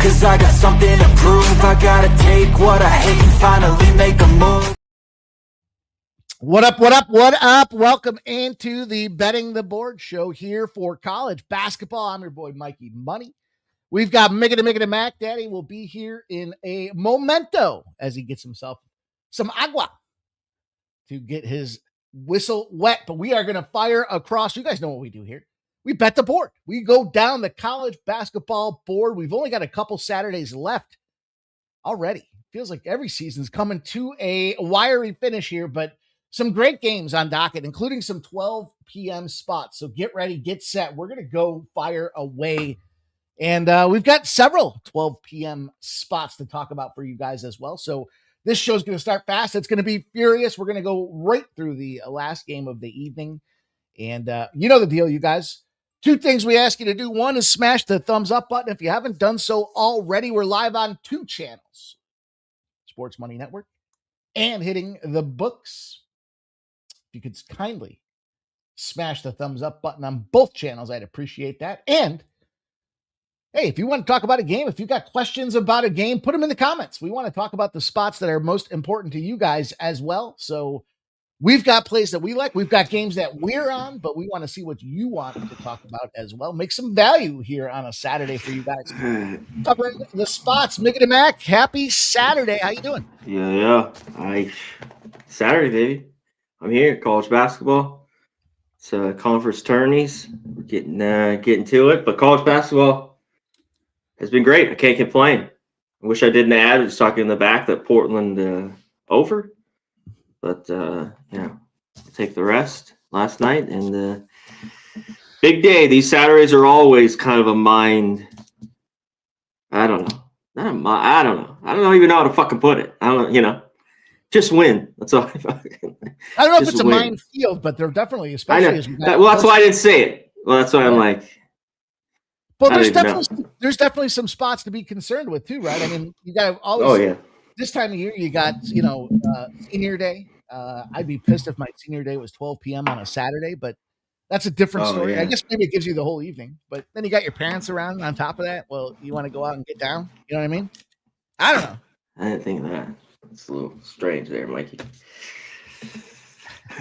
cause I got something to prove. I gotta take what I hate and finally make a move. What up, what up, what up? Welcome into the Betting the Board show here for college basketball. I'm your boy, Mikey Money. We've got Miggity Mac Daddy will be here in a momento as he gets himself some agua to get his whistle wet. But we are going to fire across. You guys know what we do here. We bet the board. We go down the college basketball board. We've only got a couple Saturdays left already. Feels like every season's coming to a wiry finish here, but some great games on docket, including some 12 p.m. spots. So get ready, get set. We're going to go fire away. And we've got several 12 p.m. spots to talk about for you guys as well. So this show's going to start fast. It's going to be furious. We're going to go right through the last game of the evening. And you know the deal, you guys. Two things we ask you to do. One is smash the thumbs up button. If you haven't done so already, we're live on 2 channels. Sports Money Network and Hitting the Books. If you could kindly smash the thumbs up button on both channels, I'd appreciate that. And hey, if you want to talk about a game, if you've got questions about a game, put them in the comments. We want to talk about the spots that are most important to you guys as well. So we've got plays that we like. We've got games that we're on, but we want to see what you want to talk about as well. Make some value here on a Saturday for you guys. Talk about the spots. Miggity Mac, happy Saturday. How you doing? Yeah. Saturday, baby. I'm here, college basketball. It's conference tourneys. We're getting to it, but college basketball has been great. I can't complain. I wish I didn't add. I was talking in the back that Portland over, but take the rest last night and big day. These Saturdays are always kind of a mind. I don't know. I don't know. I don't even know how to fucking put it. I don't know. Just win. That's all. I don't know if it's a minefield, but they're definitely, especially as well, that's why I didn't say it. Well, that's why I'm like. Well, there's definitely some spots to be concerned with too, right? I mean, you got to always. Oh yeah. This time of year, you got senior day. I'd be pissed if my senior day was 12 p.m. on a Saturday, but that's a different story. Yeah. I guess maybe it gives you the whole evening, but then you got your parents around on top of that. Well, you want to go out and get down. You know what I mean? I don't know. I didn't think of that. It's a little strange there, Mikey.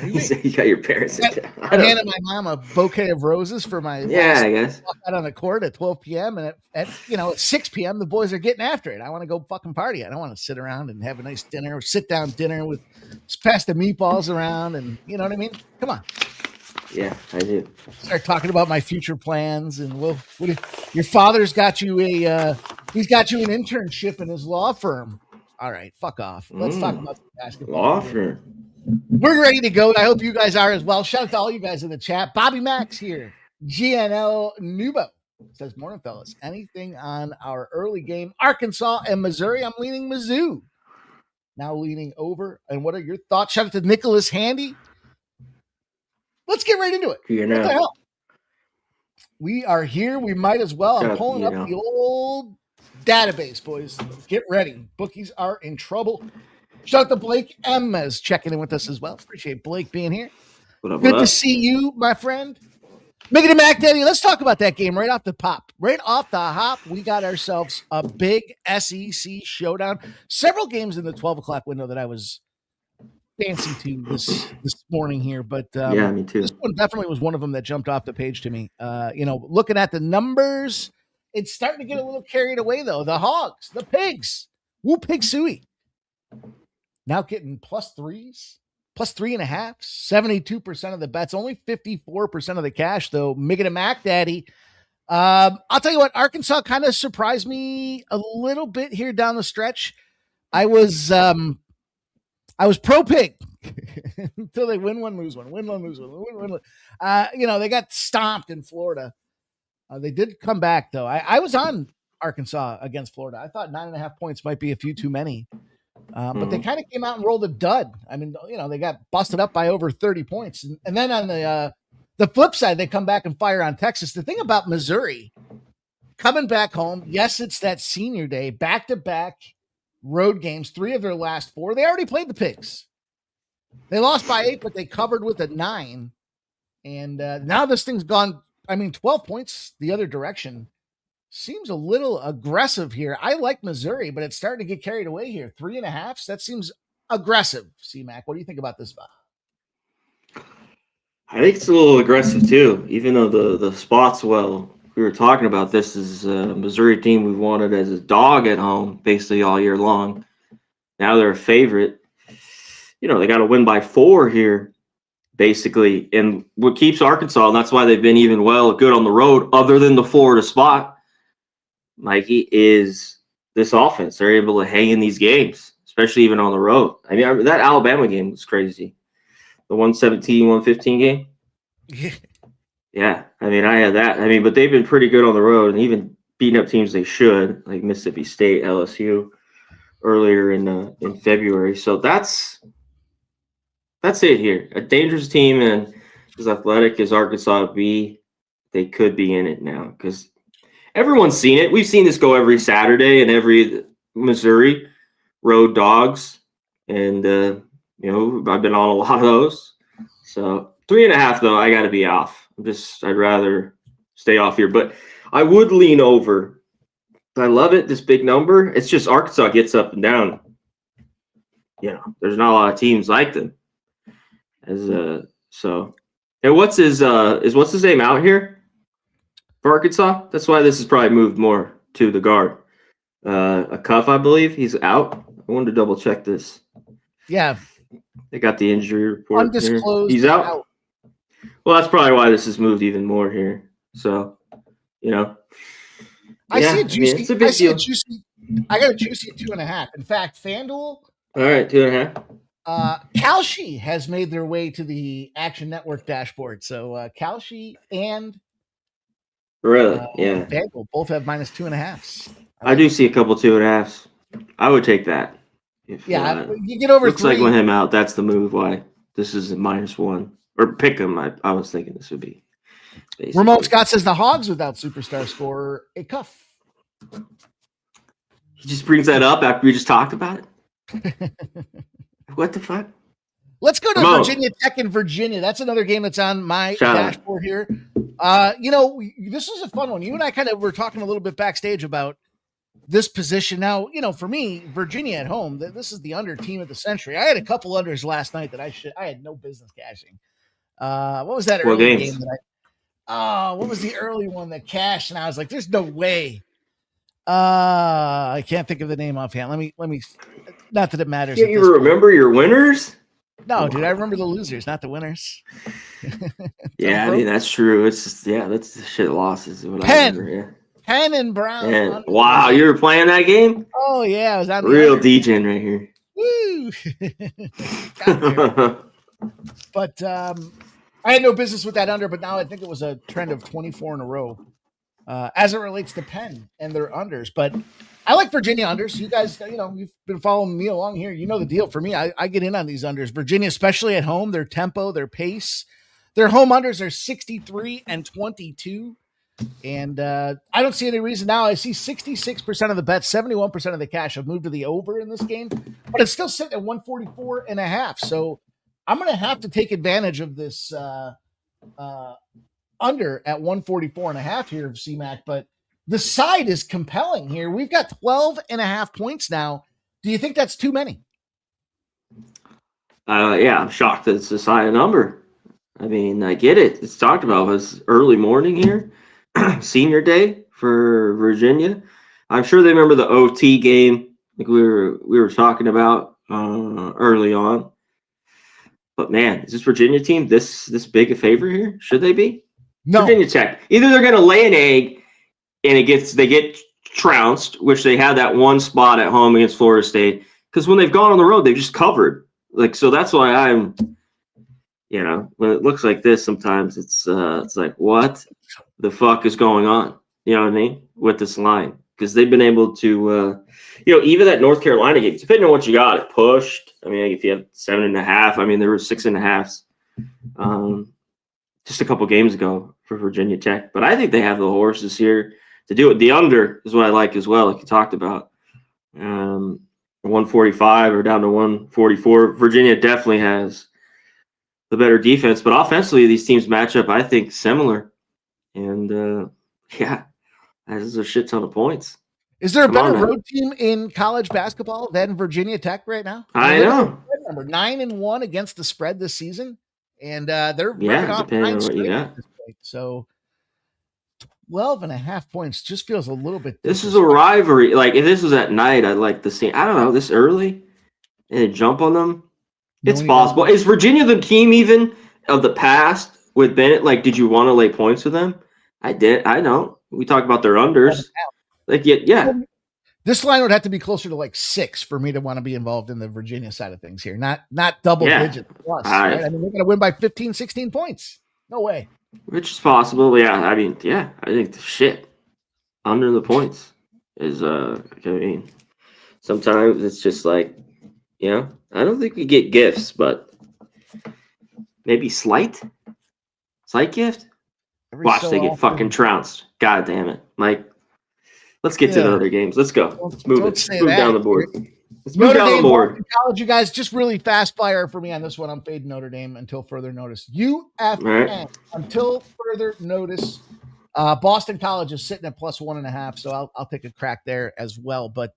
You got your parents. I handed my mom a bouquet of roses for my I guess out on the court at 12 p.m. and at 6 p.m. the boys are getting after it. I want to go fucking party. I don't want to sit around and have a nice dinner or sit down dinner with just pass the meatballs around and you know what I mean. Come on. Yeah, I do. Start talking about my future plans and your father's got you he's got you an internship in his law firm. All right, fuck off. Let's talk about the basketball. Law firm. We're ready to go. I hope you guys are as well. Shout out to all you guys in the chat. Bobby Max here. GNL Nubo says, morning, fellas. Anything on our early game? Arkansas and Missouri. I'm leaning Mizzou. Now leaning over. And what are your thoughts? Shout out to Nicholas Handy. Let's get right into it. What the hell? We are here. We might as well. I'm pulling up the old database, boys. Get ready. Bookies are in trouble. Shout out to Blake Emmes checking in with us as well. Appreciate Blake being here. Good to see you, my friend. Miggity Mac Daddy, let's talk about that game right off the pop. Right off the hop, we got ourselves a big SEC showdown. Several games in the 12 o'clock window that I was fancy to this morning here. But yeah, me too. This one definitely was one of them that jumped off the page to me. Looking at the numbers, it's starting to get a little carried away, though. The Hogs, the Pigs, woo pig suey. Now getting plus 3s, plus 3.5, 72% of the bets, only 54% of the cash, though. Miggity Mac Daddy. I'll tell you what, Arkansas kind of surprised me a little bit here down the stretch. I was pro pig until they win one, lose one, win one, lose one, win one. They got stomped in Florida. They did come back, though. I was on Arkansas against Florida. I thought 9.5 points might be a few too many. But they kind of came out and rolled a dud. I mean, they got busted up by over 30 points. And then on the flip side, they come back and fire on Texas. The thing about Missouri coming back home, yes, it's that senior day, back-to-back road games, 3 of their last 4. They already played the Pigs. They lost by 8, but they covered with a 9. And now this thing's gone, 12 points the other direction. seems a little aggressive here. I like Missouri, but it's starting to get carried away here. 3.5. That seems aggressive. C-Mac, what do you think about this spot? I think it's a little aggressive too, even though the spot's well. We were talking about this as a Missouri team we've wanted as a dog at home basically all year long. Now they're a favorite. They got to win by 4 here, basically. And what keeps Arkansas, and that's why they've been even good on the road, other than the Florida spot, Mikey, is this offense. They're able to hang in these games, especially even on the road. I mean, that Alabama game was crazy. The 117-115 game. Yeah, I mean, I had that. I mean, but they've been pretty good on the road and even beating up teams they should, like Mississippi State, LSU, earlier in February. So that's it here. A dangerous team, and as athletic as Arkansas be, they could be in it now because everyone's seen it. We've seen this go every Saturday and every Missouri road dogs, and I've been on a lot of those. So 3.5 though, I got to be off. I'd rather stay off here, but I would lean over. I love it. This big number. It's just Arkansas gets up and down. There's not a lot of teams like them. And what's his name out here for Arkansas? That's why this is probably moved more to the guard. A cuff, I believe. He's out. I wanted to double check this. Yeah. They got the injury report. Undisclosed. He's out. Well, that's probably why this has moved even more here. So, I see a juicy. It's a big deal. I got a juicy 2.5. In fact, FanDuel. All right, 2.5. Kalshi has made their way to the Action Network dashboard. So Kalshi and FanDuel both have -2.5. I do see a couple 2.5s. I would take that. If, you get over looks 3. like with him out, that's the move. Why this is a -1 or pick him? I was thinking this would be. Basically. Ramon Scott says the Hogs without superstar scorer a cuff. He just brings that up after we just talked about it. What the fuck? Let's go to Virginia Tech and Virginia. That's another game that's on my dashboard here. This is a fun one. You and I kind of were talking a little bit backstage about this position. Now, for me, Virginia at home, this is the under team of the century. I had a couple unders last night that I had no business cashing. What was that early game that what was the early one that cashed? And I was like, there's no way. I can't think of the name offhand. Let me not that it matters. Can't you remember your winners? No, dude, I remember the losers, not the winners. Yeah, I mean, that's true. It's just, that's the shit losses. Penn and Brown. Yeah. Wow, you were playing that game? Oh, yeah. I was on the real DJing right here. Woo! But I had no business with that under, but now I think it was a trend of 24 in a row as it relates to Penn and their unders. But I like Virginia unders. You guys, you've been following me along here. You know the deal for me. I get in on these unders. Virginia, especially at home, their tempo, their pace. Their home unders are 63 and 22. And I don't see any reason now. I see 66% of the bets, 71% of the cash have moved to the over in this game, but it's still sitting at 144.5. So I'm going to have to take advantage of this under at 144.5 here, CMAC, but the side is compelling here. We've got 12.5 points now. Do you think that's too many? I'm shocked that it's this high a number. I mean, I get it. It's talked about. It was early morning here. Senior day for Virginia. I'm sure they remember the OT game like we were talking about early on. But man, is this Virginia team this big a favor here? Should they be? No. Virginia Tech. Either they're going to lay an egg and they get trounced, which they had that one spot at home against Florida State. Because when they've gone on the road, they've just covered. So that's why I'm. When it looks like this, sometimes it's like, what the fuck is going on? You know what I mean? With this line. Because they've been able to, even that North Carolina game, depending on what you got, it pushed. I mean, if you have 7.5, I mean, there were 6.5s just a couple games ago for Virginia Tech. But I think they have the horses here to do it. The under is what I like as well, like you talked about. 145 or down to 144. Virginia definitely has the better defense, but offensively, these teams match up, I think, similar. And, I That's a shit ton of points. Is there a Come better on now. road team in college basketball than Virginia Tech right now? I know. Number 9-1 against the spread this season, and they're ripping Yeah, off depending 9 on what you straight got. at this point. So 12.5 points just feels a little bit. This is a rivalry. Like, if this was at night, I'd like to see. I don't know, this early and jump on them. It's possible. Is Virginia the team even of the past with Bennett? Like, did you want to lay points with them? I did. I know. We talked about their unders. Like, yeah. This line would have to be closer to like 6 for me to want to be involved in the Virginia side of things here. Not double digit plus. Right? I mean, they're going to win by 15, 16 points. No way. Which is possible. Yeah. I mean, yeah. I think the shit under the points is, I mean, sometimes it's just like, you know, I don't think we get gifts, but maybe slight gift. Watch, they get fucking trounced. God damn it. Like, let's get to the other games. Let's go. Let's move down the board. Let's move down the board. College, you guys, just really fast fire for me on this one. I'm fading Notre Dame until further notice. UFN until further notice. Boston College is sitting at +1.5, so I'll take a crack there as well. But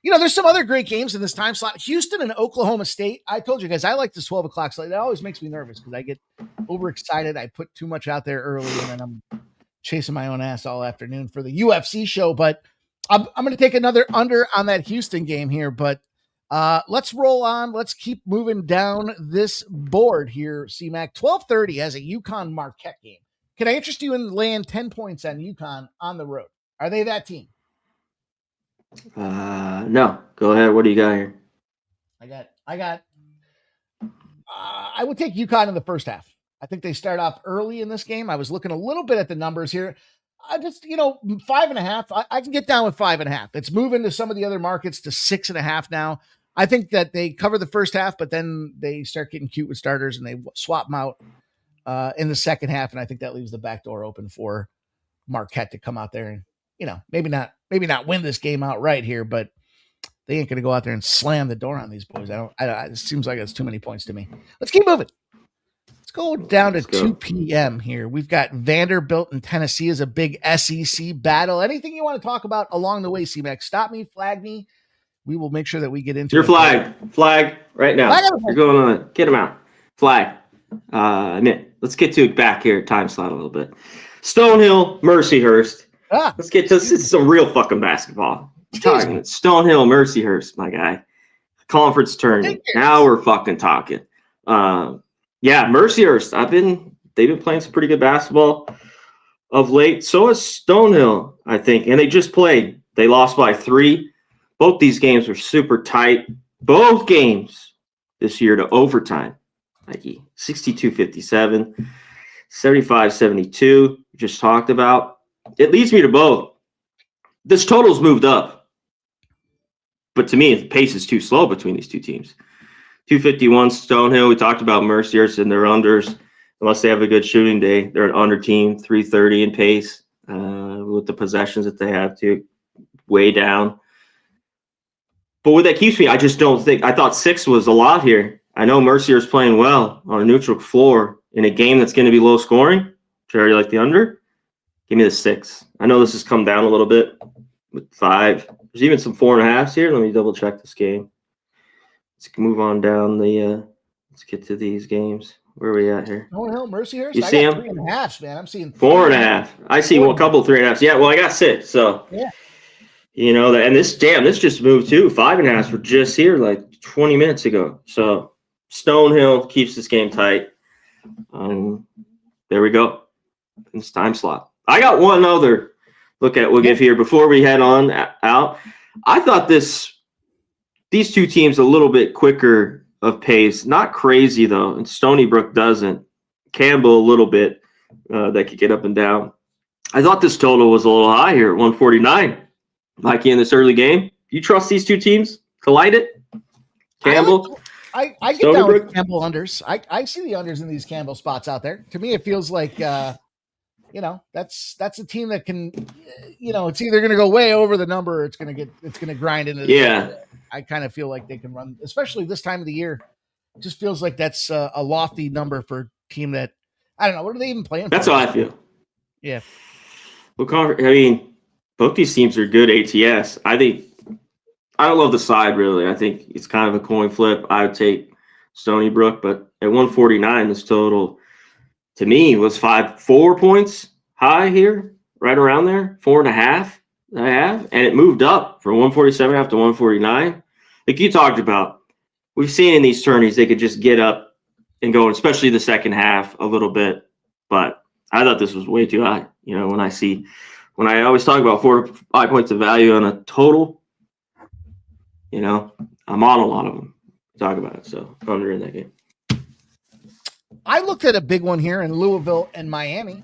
you know, there's some other great games in this time slot. Houston and Oklahoma State. I told you guys I like this 12 o'clock slate. That always makes me nervous because I get overexcited. I put too much out there early, and then I'm chasing my own ass all afternoon for the UFC show. But I'm going to take another under on that Houston game here. But let's roll on. Let's keep moving down this board here, CMAC. 12:30 has a UConn Marquette game. Can I interest you in laying 10 points on UConn on the road? Are they that team? No. Go ahead. What do you got here? I would take UConn in the first half. I think they start off early in this game. I was looking a little bit at the numbers here. I just, 5.5. I can get down with 5.5. It's moving to some of the other markets to 6.5 now. I think that they cover the first half, but then they start getting cute with starters and they swap them out in the second half. And I think that leaves the back door open for Marquette to come out there and, maybe not win this game outright here, but they ain't going to go out there and slam the door on these boys. It seems like it's too many points to me. Let's keep moving. Let's go down to 2 p.m. here. We've got Vanderbilt and Tennessee as a big SEC battle. Anything you want to talk about along the way, C-Mac? Stop me, flag me. We will make sure that we get into your flag right now. You're going on. Get them out. Flag. Let's get to it back here. Time slot a little bit. Stonehill, Mercyhurst. Let's get to this. It's some real fucking basketball. Stonehill, Mercyhurst, my guy. Conference tournament. Now we're fucking talking. Mercyhurst. They've been playing some pretty good basketball of late. So is Stonehill, I think. And they just played. They lost by 3. Both these games were super tight. Both games this year to overtime. Like 62-57, 75-72. Just talked about. It leads me to both. This total's moved up. But to me, the pace is too slow between these two teams. 251 Stonehill. We talked about Mercyhurst and their unders. Unless they have a good shooting day, they're an under team, 330 in pace with the possessions that they have to way down. But what that keeps me, I just don't think. I thought 6 was a lot here. I know Mercyhurst playing well on a neutral floor in a game that's going to be low scoring. Jerry, like the under? Give me the 6. I know this has come down a little bit with 5. There's even some 4.5s here. Let me double check this game. Let's move on down let's get to these games. Where are we at here? Stonehill, Mercyhurst. You see them? 3.5s, man. I'm seeing 4.5. I see a couple 3.5s. Yeah, well, I got 6. So yeah. And this just moved too. 5.5s were just here like 20 minutes ago. So Stonehill keeps this game tight. There we go. It's time slot. I got one other look at we'll give here before we head on out. I thought these two teams a little bit quicker of pace. Not crazy though. And Stony Brook doesn't. Campbell a little bit. That could get up and down. I thought this total was a little high here, 149. Mikey, in this early game, you trust these two teams to light it? Campbell? I get down with Campbell unders. I see the unders in these Campbell spots out there. To me, it feels like, that's a team that can, it's either going to go way over the number or it's going to grind into the yeah. I kind of feel like they can run, especially this time of the year. It just feels like that's a lofty number for a team that, I don't know. What are they even playing for? That's how I feel. Yeah. Well, both these teams are good ATS. I don't love the side, really. I think it's kind of a coin flip. I would take Stony Brook, but at 149, this total, to me, was 4 points high here, right around there, 4.5 I have, and it moved up from 147 to 149. Like you talked about, we've seen in these tourneys, they could just get up and go, especially the second half a little bit, but I thought this was way too high. When I always talk about 4 to 5 points of value on a total, I'm on a lot of them. Talk about it. So under in that game. I looked at a big one here in Louisville and Miami.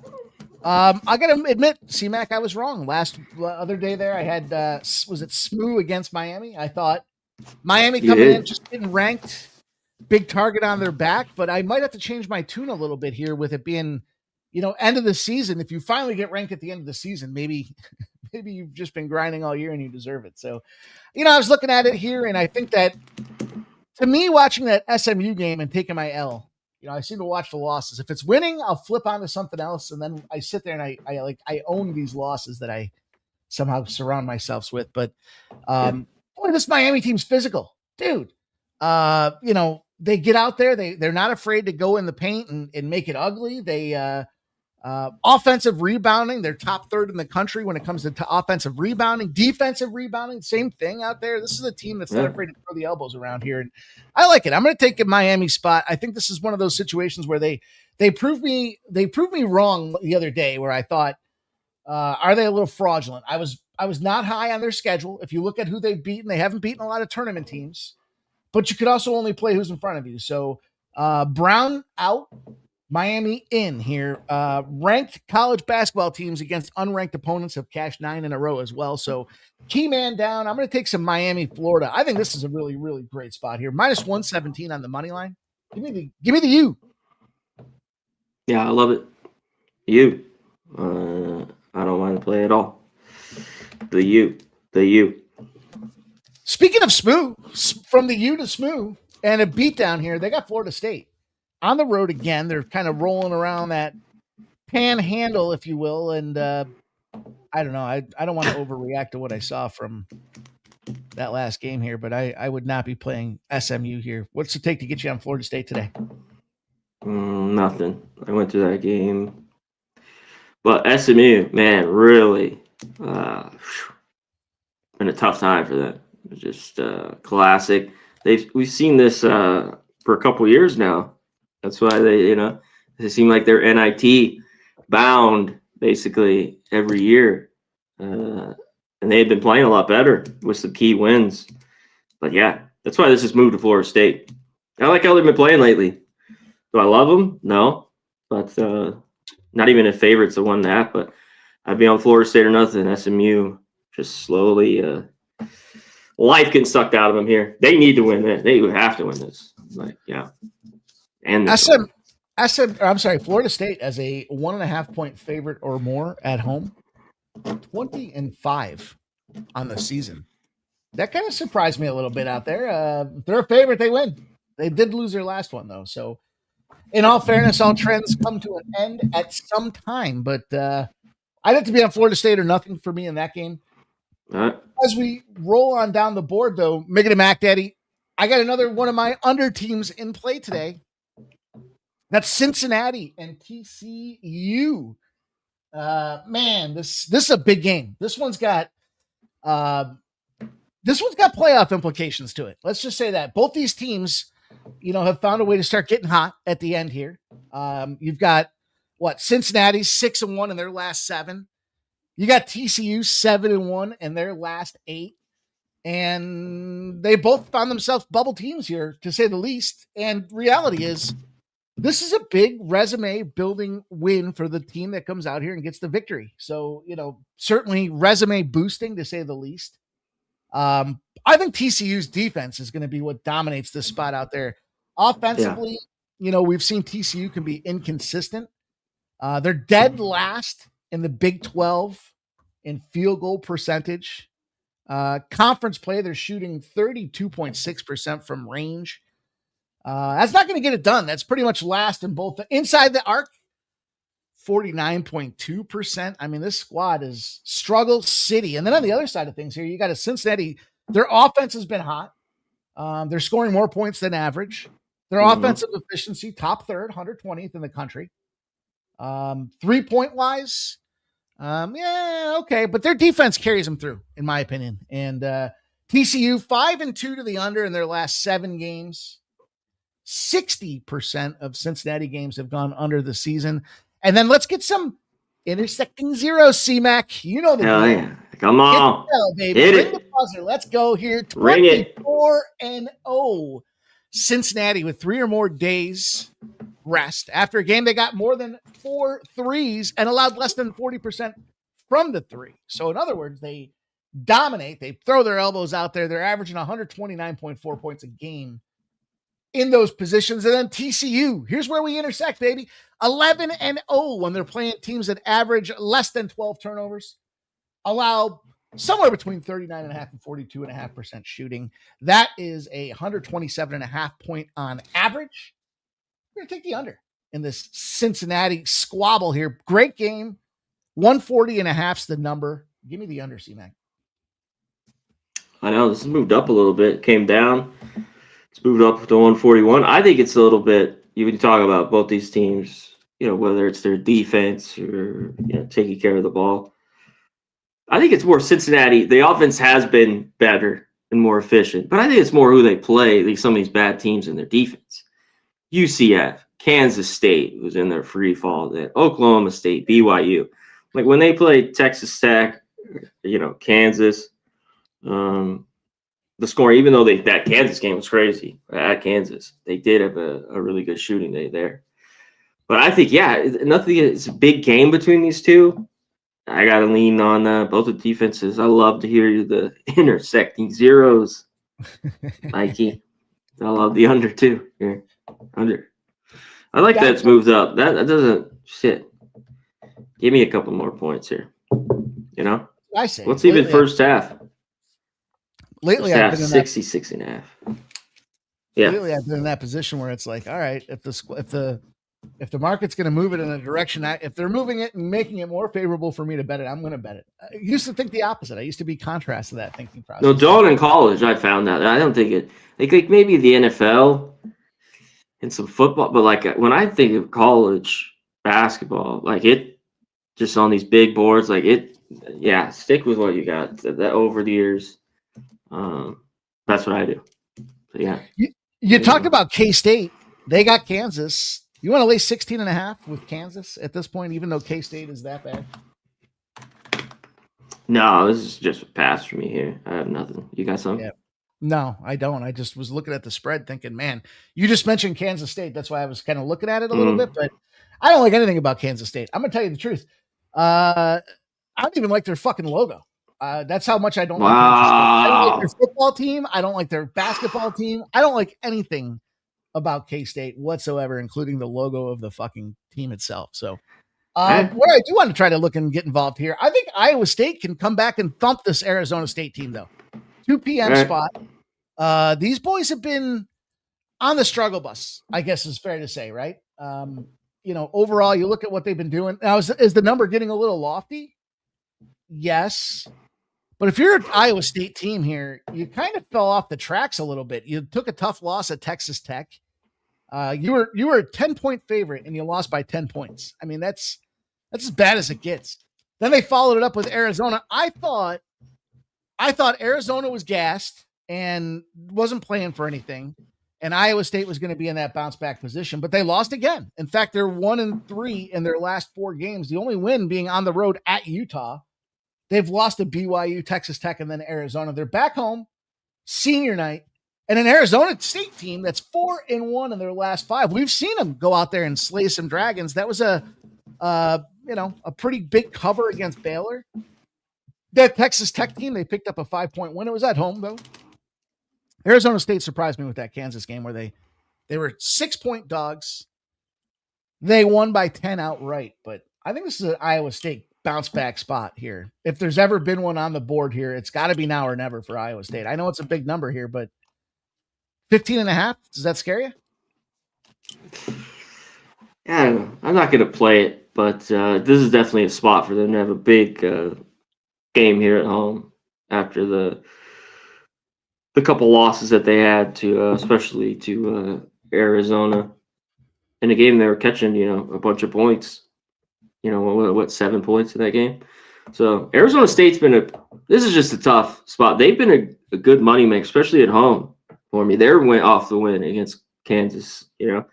I got to admit, C-Mac, I was wrong. Other day there, I had, was it SMU against Miami? I thought Miami coming in, just getting ranked, big target on their back, but I might have to change my tune a little bit here with it being, end of the season. If you finally get ranked at the end of the season, maybe you've just been grinding all year and you deserve it. So, I was looking at it here, and I think that, to me, watching that SMU game and taking my L, I seem to watch the losses. If it's winning, I'll flip onto something else, and then I sit there and I own these losses that I somehow surround myself with. But boy, this Miami team's physical, dude. They get out there, they're not afraid to go in the paint and make it ugly. They offensive rebounding, they're top third in the country when it comes to offensive rebounding. Defensive rebounding, same thing out there. This is a team that's not afraid to throw the elbows around here, and I like it. I'm going to take a Miami spot. I think this is one of those situations where they proved me wrong the other day, where I thought, are they a little fraudulent? I was not high on their schedule. If you look at who they've beaten, they haven't beaten a lot of tournament teams, but you could also only play who's in front of you. So Brown out, Miami in here. Ranked college basketball teams against unranked opponents have cashed 9 in a row as well. So key man down. I'm going to take some Miami, Florida. I think this is a really, really great spot here. Minus 117 on the money line. Give me the U. Yeah, I love it. U. I don't want to play at all. The U. Speaking of SMU, from the U to SMU, and a beat down here, they got Florida State on the road again. They're kind of rolling around that panhandle, if you will. And I don't know. I don't want to overreact to what I saw from that last game here, but I would not be playing SMU here. What's it take to get you on Florida State today? Nothing. I went to that game. But SMU, man, really been a tough time for them. Just classic. We've seen this for a couple years now. That's why they seem like they're NIT bound basically every year. And they had been playing a lot better with some key wins. But yeah, that's why this has moved to Florida State. I like how they've been playing lately. Do I love them? No. But not even a favorite's the 1.5, but I'd be on Florida State or nothing. SMU just slowly life getting sucked out of them here. They need to win this. They have to win this. And Florida State as a 1.5 point favorite or more at home, 20-5 on the season. That kind of surprised me a little bit out there. If they're a favorite, they win. They did lose their last one though. So in all fairness, all trends come to an end at some time, but I'd have to be on Florida State or nothing for me in that game. As we roll on down the board though, Miggity Mac Daddy, I got another one of my under teams in play today. That's Cincinnati and TCU. Man, this is a big game. This one's got playoff implications to it. Let's just say that both these teams, have found a way to start getting hot at the end here. You've got Cincinnati 6-1 in their last 7. You got TCU 7-1 in their last 8. And they both found themselves bubble teams here, to say the least. And reality is, this is a big resume building win for the team that comes out here and gets the victory. So, certainly resume boosting, to say the least. I think TCU's defense is going to be what dominates this spot out there. Offensively, we've seen TCU can be inconsistent. They're dead last in the Big 12 in field goal percentage. Conference play, they're shooting 32.6% from range. That's not going to get it done. That's pretty much last in both the inside the arc, 49.2%. I mean, this squad is struggle city. And then on the other side of things here, you got a Cincinnati. Their offense has been hot. They're scoring more points than average. Their offensive efficiency, top third, 120th in the country. 3-point wise, yeah, okay. But their defense carries them through, in my opinion. And TCU 5-2 to the under in their last 7 games. 60% of Cincinnati games have gone under the season. And then let's get some intersecting zeros, C-Mac. You know the Hell deal. yeah. Come on. Bell, baby. Hit Ring it. the buzzer. Let's go here. Ring it. 24-0. Cincinnati with 3 or more days rest. After a game, they got more than 4 threes and allowed less than 40% from the 3. So in other words, they dominate. They throw their elbows out there. They're averaging 129.4 points a game in those positions. And then TCU, here's where we intersect, baby. 11-0 when they're playing teams that average less than 12 turnovers, allow somewhere between 39.5 and 42.5% shooting. That is a 127.5 point on average. We're going to take the under in this Cincinnati squabble here. Great game. 140.5 is the number. Give me the under, C-Mac. I know this has moved up a little bit. Came down. It's moved up to 141. I think it's a little bit, when you talk about both these teams, whether it's their defense or taking care of the ball. I think it's more Cincinnati. The offense has been better and more efficient, but I think it's more who they play, like some of these bad teams in their defense. UCF, Kansas State was in their free fall, Oklahoma State, BYU. Like when they played Texas Tech, Kansas, the score, even though that Kansas game was crazy at Kansas, they did have a really good shooting day there. But I think, nothing. It's a big game between these two. I got to lean on both the defenses. I love to hear the intersecting zeros, Mikey. I love the under too. Here, under. I like that it's moved up. That doesn't shit. Give me a couple more points here. I say. What's even first half? Lately, first I've half, been in 66.5. Yeah. Lately, I've been in that position where it's like, all right, if the market's going to move it in a direction, if they're moving it and making it more favorable for me to bet it, I'm going to bet it. I used to think the opposite. I used to be contrast to that thinking process. No, Dawn in college, I found that. I don't think it. Like maybe the NFL and some football, but like when I think of college basketball, like it just on these big boards, like it. Yeah, stick with what you got. That over the years, that's what I do. So, yeah. You talked about K.State. They got Kansas. You want to lay 16.5 with Kansas at this point, even though K-State is that bad? No, this is just a pass for me here. I have nothing. You got something? Yeah. No, I don't. I just was looking at the spread thinking, man, you just mentioned Kansas State. That's why I was kind of looking at it a little bit, but I don't like anything about Kansas State. I'm going to tell you the truth. I don't even like their fucking logo. That's how much I don't like Kansas State. I don't like their football team. I don't like their basketball team. I don't like anything about K-State whatsoever, including the logo of the fucking team itself. So what I do want to try to look and get involved here, I think Iowa State can come back and thump this Arizona State team, though. 2 p.m. spot. These boys have been on the struggle bus, I guess is fair to say, right? Overall, you look at what they've been doing. Now, is the number getting a little lofty? Yes. But if you're an Iowa State team here, you kind of fell off the tracks a little bit. You took a tough loss at Texas Tech. You were a 10-point favorite and you lost by 10 points. I mean, that's as bad as it gets. Then they followed it up with Arizona. I thought Arizona was gassed and wasn't playing for anything, and Iowa State was going to be in that bounce back position, but they lost again. In fact, they're 1-3 in their last 4 games. The only win being on the road at Utah. They've lost to BYU, Texas Tech, and then Arizona. They're back home, senior night, and an Arizona State team that's 4-1 in their last 5. We've seen them go out there and slay some dragons. That was a pretty big cover against Baylor. That Texas Tech team, they picked up a 5-point win. It was at home, though. Arizona State surprised me with that Kansas game where they were 6-point dogs. They won by 10 outright, but I think this is an Iowa State bounce back spot here. If there's ever been one on the board here, it's got to be now or never for Iowa State. I know it's a big number here, but 15.5, does that scare you? I don't know. I'm not going to play it, but this is definitely a spot for them to have a big game here at home after the couple losses that they had to, especially to Arizona. In a game they were catching, a bunch of points. What 7 points in that game? So Arizona State's this is just a tough spot. They've been a good money maker, especially at home for me. They went off the win against Kansas, So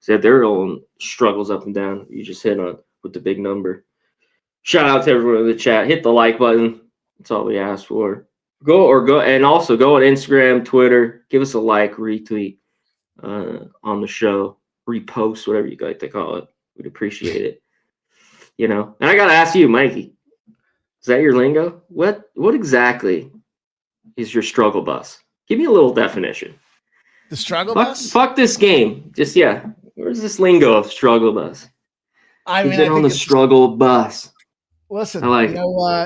they have their own struggles up and down. You just hit on with the big number. Shout out to everyone in the chat. Hit the like button. That's all we ask for. And also go on Instagram, Twitter. Give us a like, retweet on the show, repost, whatever you like to call it. We'd appreciate it. And I got to ask you, Mikey, is that your lingo? What exactly is your struggle bus? Give me a little definition. The struggle bus? Fuck this game. Just, where's this lingo of struggle bus? I mean, get on the struggle bus. Listen, I like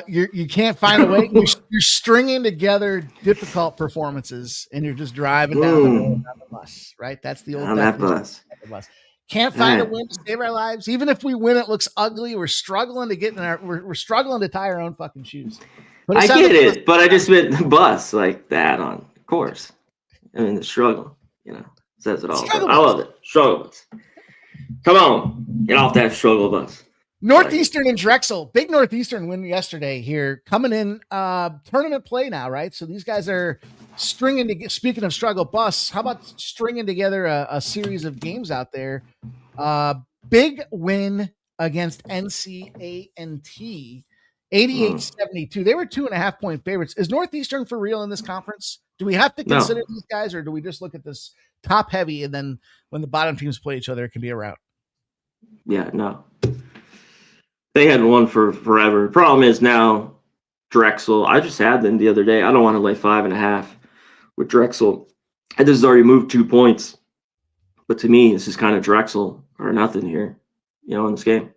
you can't find a way. You're stringing together difficult performances, and you're just driving down the bus, right? That's the old on that bus. Can't find a win to save our lives. Even if we win, it looks ugly. We're struggling to get in we're struggling to tie our own fucking shoes. But I get it, but I just meant the bus like that on course. I mean, the struggle, says it all. I love it. Struggle bus. Come on, get off that struggle bus. Northeastern and Drexel, big Northeastern win yesterday here, coming in tournament play now, right? So these guys are speaking of struggle bus, how about stringing together a series of games out there? Big win against NCAT, 88-72. They were 2.5 point favorites. Is Northeastern for real in this conference? Do we have to consider these guys, or do we just look at this top heavy, and then when the bottom teams play each other, it can be a rout? Yeah, no. They had won for forever. Problem is now Drexel. I just had them the other day. I don't want to lay 5.5 with Drexel. This has already moved 2 points. But to me, this is kind of Drexel or nothing here, in this game.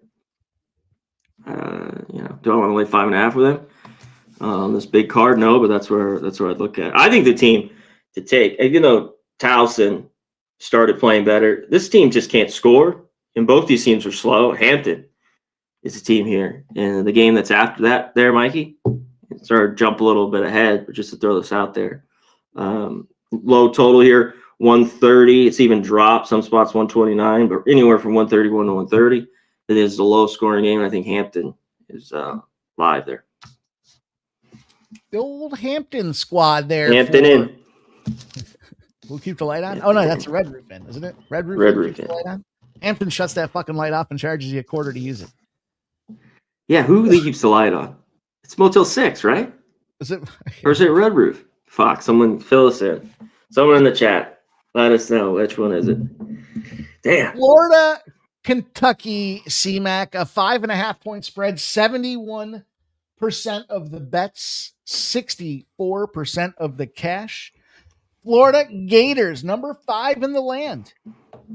Do I want to lay 5.5 with them on this big card? No, but that's where I'd look at. I think the team to take, Towson started playing better. This team just can't score, and both these teams are slow. Hampton is a team here. And the game that's after that there, Mikey, started to jump a little bit ahead, but just to throw this out there. Low total here, 130. It's even dropped. Some spots 129, but anywhere from 131 to 130. It is a low scoring game. I think Hampton is live there. The old Hampton squad there. Hampton in. We'll keep the light on. Oh no, that's a red roof in, isn't it? Red roof in. Light on. Hampton shuts that fucking light off and charges you a quarter to use it. Yeah, who keeps the light on? It's Motel 6, right? Is it? Or is it Red Roof? Fuck, someone fill us in. Someone in the chat, let us know which one is it. Damn. Florida, Kentucky, CMAC, a 5.5 point spread, 71% of the bets, 64% of the cash. Florida Gators, number 5 in the land.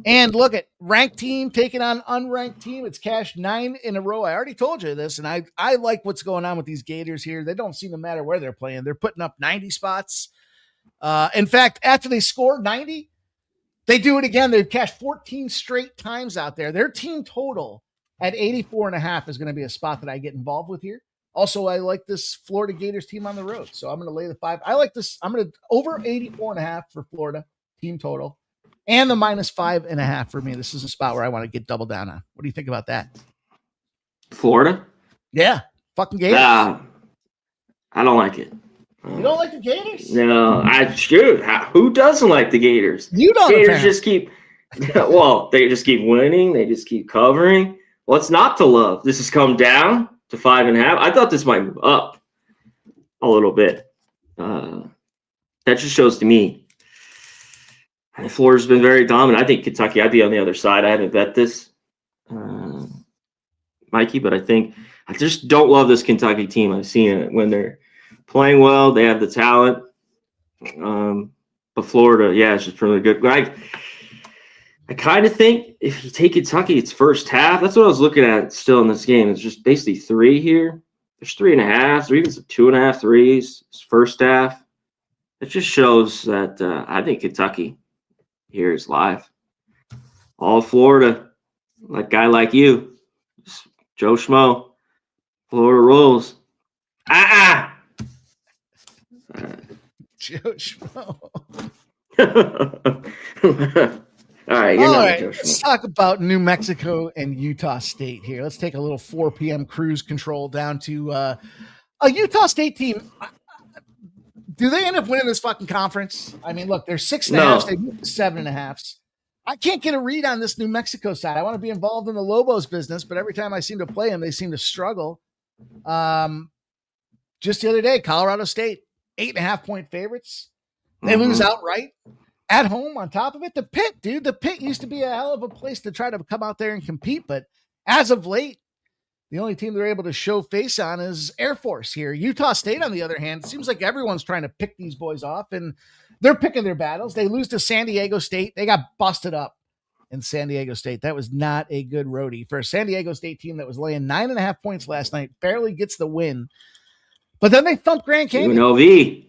And look at ranked team taking on unranked team. It's cashed 9 in a row. I already told you this, and I like what's going on with these Gators here. They don't seem to matter where they're playing. They're putting up 90 spots. In fact, after they score 90, they do it again. They've cashed 14 straight times out there. Their team total at 84.5 is going to be a spot that I get involved with here. Also, I like this Florida Gators team on the road, so I'm going to lay the 5. I like this. I'm going to over 84.5 for Florida team total. And the -5.5 for me. This is a spot where I want to get double down on. What do you think about that? Florida? Yeah. Fucking Gators. I don't like it. You don't like the Gators? No. Who doesn't like the Gators? You don't. Gators just keep they just keep winning. They just keep covering. What's not to love? This has come down to 5.5. I thought this might move up a little bit. That just shows to me. And Florida's been very dominant. I think Kentucky, I'd be on the other side. I haven't bet this, Mikey, but I just don't love this Kentucky team. I've seen it when they're playing well. They have the talent. But Florida, it's just really good. But I kind of think if you take Kentucky, it's first half. That's what I was looking at still in this game. It's just basically 3 here. There's 3.5, or even some 2.5 threes. It's first half. It just shows that I think Kentucky here is live. All Florida. Like guy like you, Joe Schmo, Florida rolls. Joe Schmo. All right, All not right, Joe let's Schmo. talk about New Mexico and Utah State here. Let's take a little 4 p.m. cruise control down to a Utah State team. Do they end up winning this fucking conference? I mean, look, they're 6.5. They moved to 7.5. I can't get a read on this New Mexico side. I want to be involved in the Lobos business, but every time I seem to play them, they seem to struggle. Just the other day, Colorado State, 8.5-point favorites. They lose outright at home on top of it. The Pit, dude, the Pit used to be a hell of a place to try to come out there and compete, but as of late, the only team they're able to show face on is Air Force here. Utah State, on the other hand, it seems like everyone's trying to pick these boys off, and they're picking their battles. They lose to San Diego State. They got busted up in San Diego State. That was not a good roadie for a San Diego State team that was laying 9.5 points last night, barely gets the win. But then they thumped Grand Canyon. UNLV,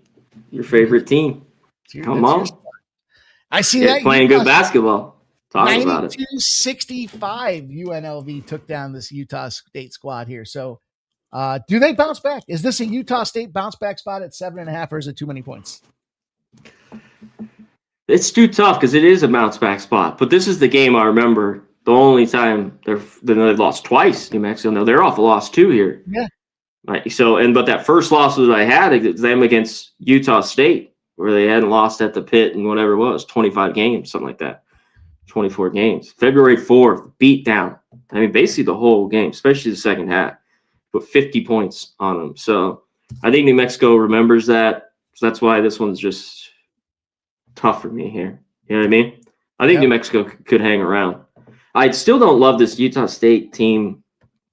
your favorite team. Come on. I see that. Playing good basketball. Talk about it. 92-65 UNLV took down this Utah State squad here. So do they bounce back? Is this a Utah State bounce back spot at 7.5, or is it too many points? It's too tough because it is a bounce back spot. But this is the game I remember the only time they've lost twice, New Mexico. No, they're off a loss too here. Yeah. Right. So, but that first loss that I had them against Utah State, where they hadn't lost at the Pit in whatever it was, 25 games, something like that. 24 games. February 4th, beat down. I mean, basically the whole game, especially the second half. Put 50 points on them. So I think New Mexico remembers that. So that's why this one's just tough for me here. You know what I mean? I think New Mexico could hang around. I still don't love this Utah State team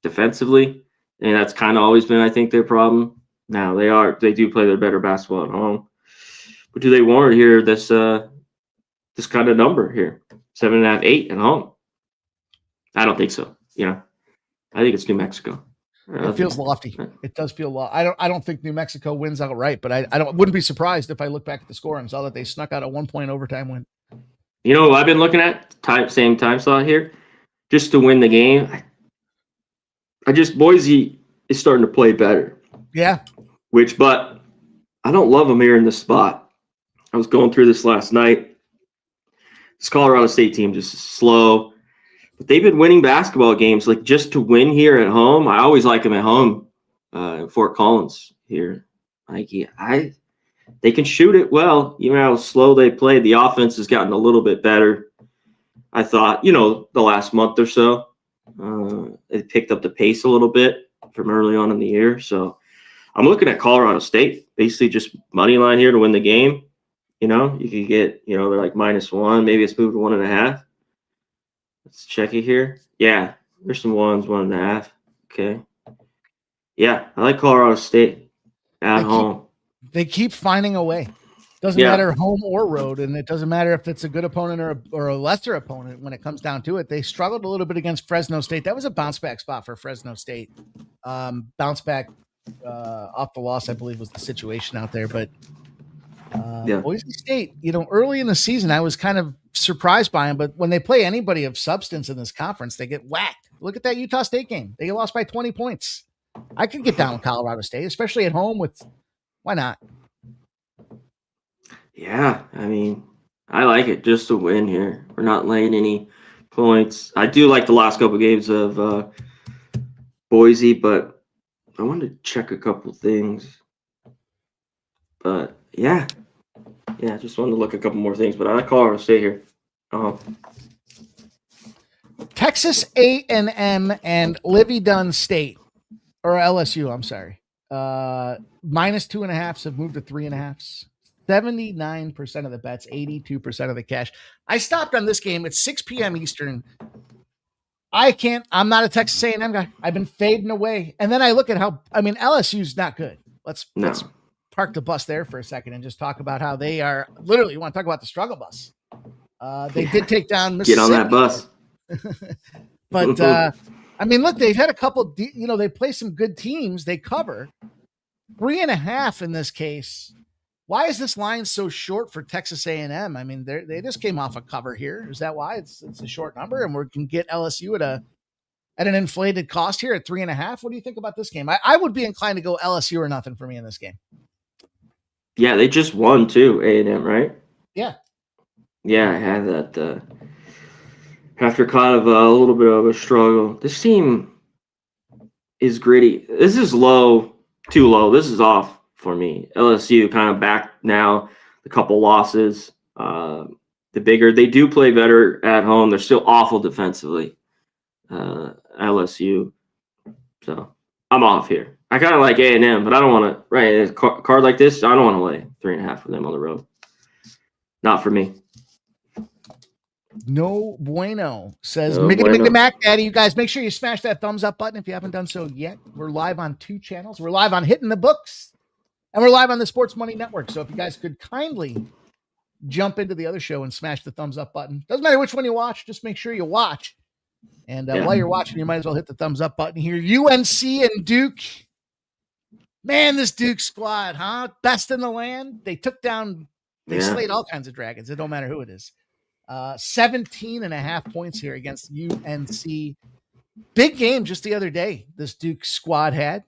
defensively. And that's kind of always been, I think, their problem. Now they do play their better basketball at home. But do they warrant here this kind of number here? 7.5, 8 at home. I don't think so. You know, I think it's New Mexico. It feels lofty. It does feel lofty. I don't think New Mexico wins outright, but I wouldn't be surprised if I look back at the score and saw that they snuck out a 1-point overtime win. You know, I've been looking at same time slot here, just to win the game. Boise is starting to play better. Yeah. But I don't love them here in this spot. I was going through this last night. This Colorado State team just slow, but they've been winning basketball games. Like, just to win here at home, I always like them at home in Fort Collins here. They can shoot it well, even how slow they play. The offense has gotten a little bit better. I thought, the last month or so, it picked up the pace a little bit from early on in the year. So I'm looking at Colorado State, basically just money line here to win the game. You could get, they're like -1. Maybe it's moved to 1.5. Let's check it here. Yeah, there's some 1s, 1.5. Okay. Yeah, I like Colorado State at home. They keep finding a way. Doesn't matter home or road, and it doesn't matter if it's a good opponent or a lesser opponent when it comes down to it. They struggled a little bit against Fresno State. That was a bounce-back spot for Fresno State. Bounce back off the loss, I believe, was the situation out there. But Boise State, early in the season, I was kind of surprised by them. But when they play anybody of substance in this conference, they get whacked. Look at that Utah State game. They lost by 20 points. I could get down with Colorado State, especially at home why not? Yeah, I mean, I like it just to win here. We're not laying any points. I do like the last couple games of Boise, but I wanted to check a couple things. But yeah, just wanted to look at a couple more things. But I like Colorado State here. Texas A&M and Livy Dunn State, or LSU, I'm sorry. -2.5 have moved to 3.5. 79% of the bets, 82% of the cash. I stopped on this game at 6 p.m. Eastern. I'm not a Texas A&M guy. I've been fading away. And then I look at LSU's not good. Let's park the bus there for a second and just talk about how they are literally, you want to talk about the struggle bus. They did take down Mississippi. Get on that bus. But, look, they've had a couple, they play some good teams. They cover 3.5 in this case. Why is this line so short for Texas A&M? I mean, they just came off a cover here. Is that why it's a short number, and we can get LSU at an inflated cost here at 3.5? What do you think about this game? I would be inclined to go LSU or nothing for me in this game. Yeah, they just won too, A&M, right? Yeah. Yeah, I had that after kind of a little bit of a struggle. This team is gritty. This is low, too low. This is off for me. LSU kind of back now, a couple losses. The bigger, they do play better at home. They're still awful defensively, LSU. So I'm off here. I kind of like A&M, but I don't want to, right, a card like this, I don't want to lay 3.5 for them on the road. Not for me. No bueno, says No Miggity bueno. Mac Daddy. You guys make sure you smash that thumbs up button if you haven't done so yet. We're live on 2 channels. We're live on Hitting the Books, and we're live on the Sports Money Network. So if you guys could kindly jump into the other show and smash the thumbs up button. Doesn't matter which one you watch, just make sure you watch. And while you're watching, you might as well hit the thumbs up button here. UNC and Duke. Man, this Duke squad, huh? Best in the land. They took down, they slayed all kinds of dragons. It don't matter who it is. 17.5 points here against UNC. Big game just the other day, this Duke squad had.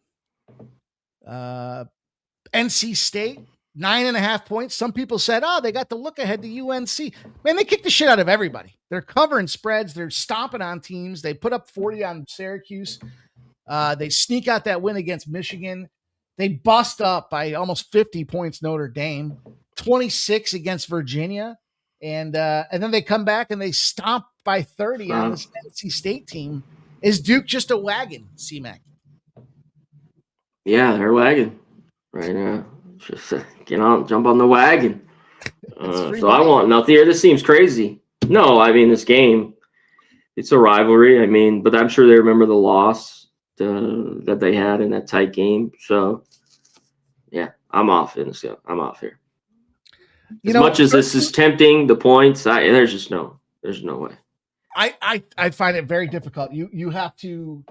NC State, 9.5 points. Some people said, oh, they got the look ahead to UNC. Man, they kicked the shit out of everybody. They're covering spreads. They're stomping on teams. They put up 40 on Syracuse. They sneak out that win against Michigan. They bust up by almost 50 points Notre Dame, 26 against Virginia. And then they come back and they stomp by 30 on this NC State team. Is Duke just a wagon, C-Mac? Yeah, they're wagon right now. Just jump on the wagon. So I want nothing here. This seems crazy. No, I mean, this game, it's a rivalry. I mean, but I'm sure they remember the loss that they had in that tight game. So, yeah, I'm off in this game. I'm off here. As much as this is tempting, the points, there's no way. I find it very difficult. You have to,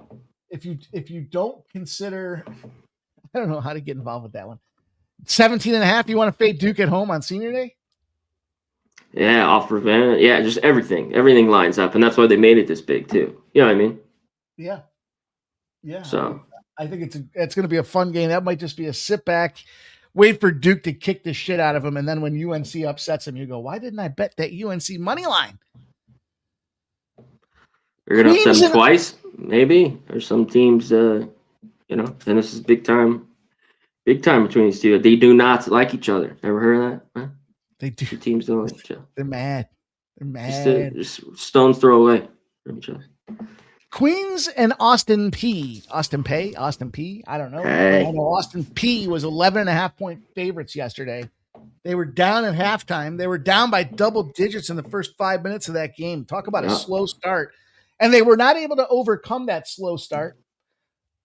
if you don't consider, I don't know how to get involved with that one. 17.5. You want to fade Duke at home on senior day? Yeah, off revenge. Yeah, just everything lines up, and that's why they made it this big too. You know what I mean? Yeah. So I think it's going to be a fun game. That might just be a sit back, wait for Duke to kick the shit out of them, and then when UNC upsets them, you go, why didn't I bet that UNC money line? You're going to upset them twice, maybe. Or some teams, and this is big time between these two. They do not like each other. Ever heard of that? Huh? They do. The teams don't like each other. They're mad. Just stones throw away from each other. Queens and Austin Peay. Austin Peay. I don't know. Hey. I know Austin Peay was 11.5 point favorites yesterday. They were down at halftime. They were down by double digits in the first 5 minutes of that game. Talk about a slow start. And they were not able to overcome that slow start.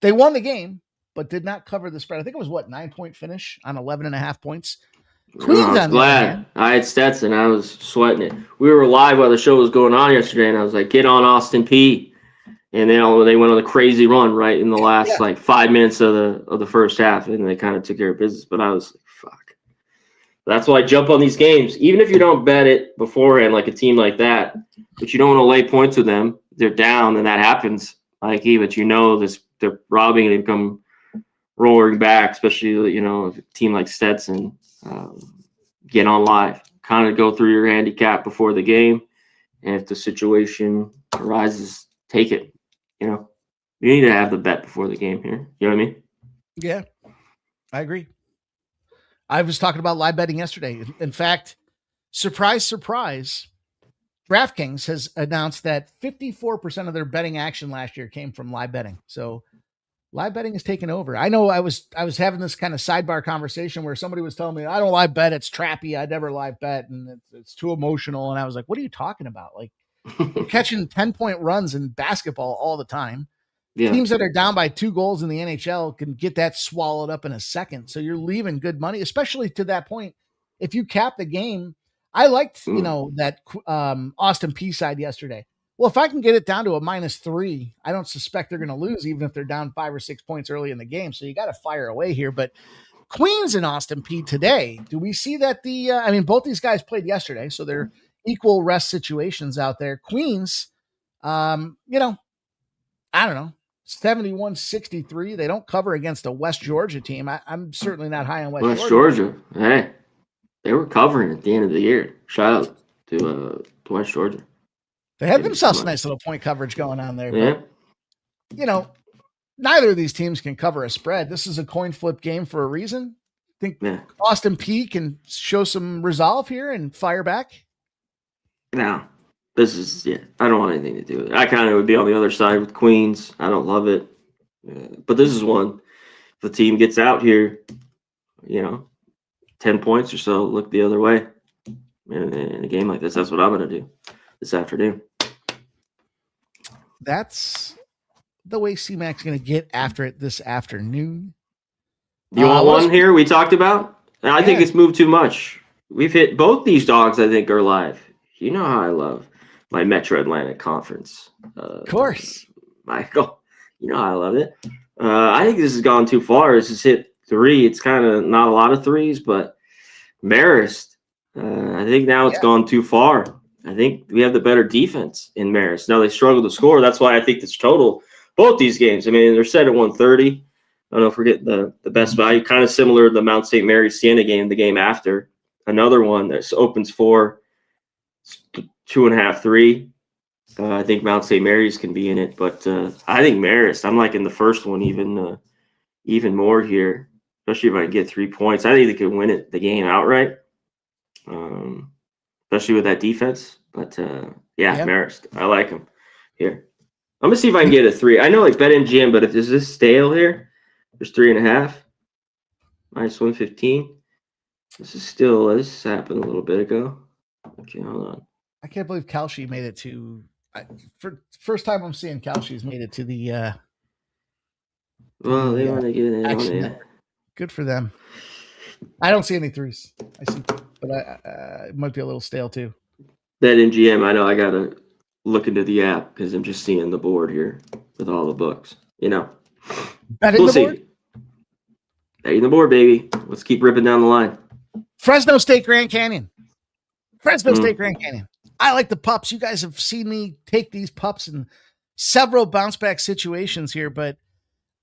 They won the game, but did not cover the spread. I think it was 9-point finish on 11.5 points. Queens, I was glad. I had Stetson. I was sweating it. We were live while the show was going on yesterday, and I was like, get on Austin Peay. And then they went on a crazy run right in the last 5 minutes of the first half, and they kind of took care of business. But I was like, fuck. That's why I jump on these games. Even if you don't bet it beforehand, like a team like that, but you don't want to lay points with them, they're down, and that happens. But they're probably going to come roaring back, especially, a team like Stetson. Get on live, kind of go through your handicap before the game, and if the situation arises, take it. You need to have the bet before the game here. You know what I mean? Yeah, I agree. I was talking about live betting yesterday. In fact, surprise, DraftKings has announced that 54% of their betting action last year came from live betting. So live betting is taking over. I know I was having this kind of sidebar conversation where somebody was telling me, I don't live bet. It's trappy. I never live bet. And it's too emotional. And I was like, what are you talking about? Like, you're catching 10-point runs in basketball all the time. Yeah. Teams that are down by 2 goals in the NHL can get that swallowed up in a second. So you're leaving good money, especially to that point. If you cap the game, I liked, that Austin Peay side yesterday. Well, if I can get it down to a -3, I don't suspect they're going to lose, even if they're down 5 or 6 points early in the game. So you got to fire away here. But Queens and Austin Peay today. Do we see that both these guys played yesterday, so they're equal rest situations out there. Queens, I don't know, 71-63. They don't cover against a West Georgia team. I'm certainly not high on West Georgia. Hey, they were covering at the end of the year. Shout out to West Georgia. They had themselves a nice little point coverage going on there. Yeah. But, neither of these teams can cover a spread. This is a coin flip game for a reason. Think Austin Peay can show some resolve here and fire back? No. This is, I don't want anything to do with it. I kind of would be on the other side with Queens. I don't love it. But this is one. If the team gets out here, 10 points or so, look the other way. In a game like this, that's what I'm going to do this afternoon. That's the way C-Mac's going to get after it this afternoon. You want one here we talked about? I think it's moved too much. We've hit both these dogs, I think, are live. You know how I love my Metro Atlantic Conference. Of course. Michael, you know how I love it. I think this has gone too far. This has hit 3. It's kind of not a lot of 3s, but Marist, I think now it's gone too far. I think we have the better defense in Marist. Now they struggle to score. That's why I think this total, both these games, they're set at 130. I don't know if we're getting the best value. Kind of similar to the Mount St. Mary's Siena game, the game after. Another one that opens 4, 2.5, 3. I think Mount St. Mary's can be in it, but I think Marist, I'm liking the first one even more here, especially if I get 3 points. I think they could win the game outright, especially with that defense. But, Marist, I like them here. I'm going to see if I can get a 3. I know like BetMGM, but if is this stale here, there's 3.5, minus 115. This happened a little bit ago. Okay, hold on. I can't believe Kalshi made it to first time I'm seeing Kalshi's made it to the well, they want to get in on it. Good for them. I don't see any 3s. I see, but it might be a little stale too. BetMGM, I know I gotta look into the app because I'm just seeing the board here with all the books. Betting the board? Betting the board, baby. Let's keep ripping down the line. Fresno State Grand Canyon. State Grand Canyon. I like the pups. You guys have seen me take these pups in several bounce back situations here, but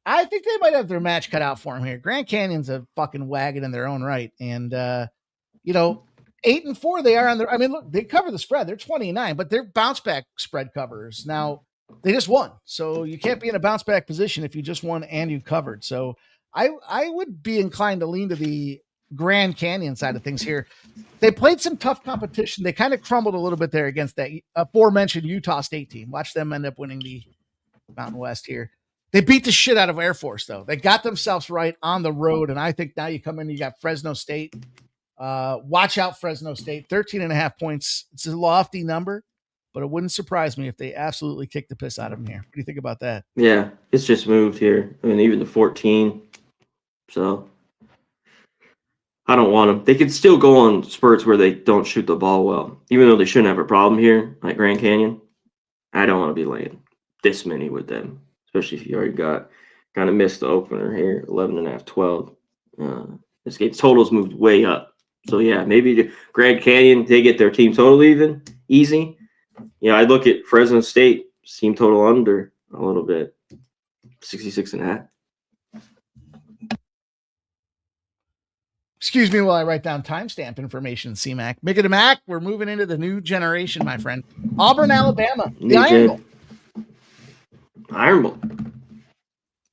I think they might have their match cut out for them here. Grand Canyon's a fucking wagon in their own right. And, 8-4 they are on their, look, they cover the spread. They're 29, but they're bounce back spread coverers. Now, they just won. So you can't be in a bounce back position if you just won and you covered. So I would be inclined to lean to the Grand Canyon side of things here. They played some tough competition. They kind of crumbled a little bit there against that aforementioned Utah State team. Watch them end up winning the Mountain West here. They beat the shit out of Air Force, though. They got themselves right on the road, and I think now you come in, you got Fresno State. Watch out, Fresno State. 13.5 points. It's a lofty number, but it wouldn't surprise me if they absolutely kick the piss out of them here. What do you think about that? Yeah, it's just moved here. Even to 14. So I don't want them. They could still go on spurts where they don't shoot the ball well, even though they shouldn't have a problem here, like Grand Canyon. I don't want to be laying this many with them, especially if you already got kind of missed the opener here, 11.5, 12. This game total's moved way up. So, maybe Grand Canyon, they get their team total even, easy. I look at Fresno State, team total under a little bit, 66.5. Excuse me while I write down timestamp information, C-Mac. Make it a Mac. We're moving into the new generation, my friend. Auburn, Alabama. The Iron Bowl. Iron Bowl.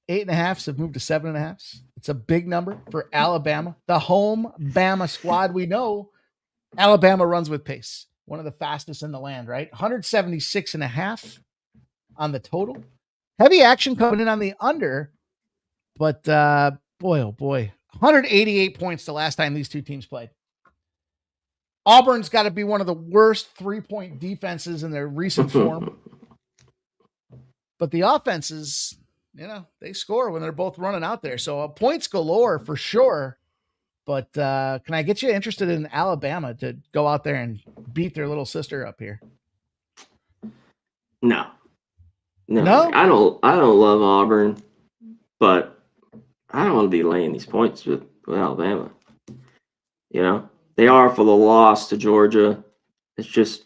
8.5s have moved to 7.5s. It's a big number for Alabama. The home Bama squad. We know Alabama runs with pace. One of the fastest in the land, right? 176.5 on the total. Heavy action coming in on the under. But, boy, oh boy. 188 points the last time these two teams played. Auburn's got to be one of the worst 3-point defenses in their recent form. But the offenses, they score when they're both running out there. So points galore for sure. But can I get you interested in Alabama to go out there and beat their little sister up here? No? I don't love Auburn, but I don't want to be laying these points with with Alabama. You know, they are for the loss to Georgia. It's just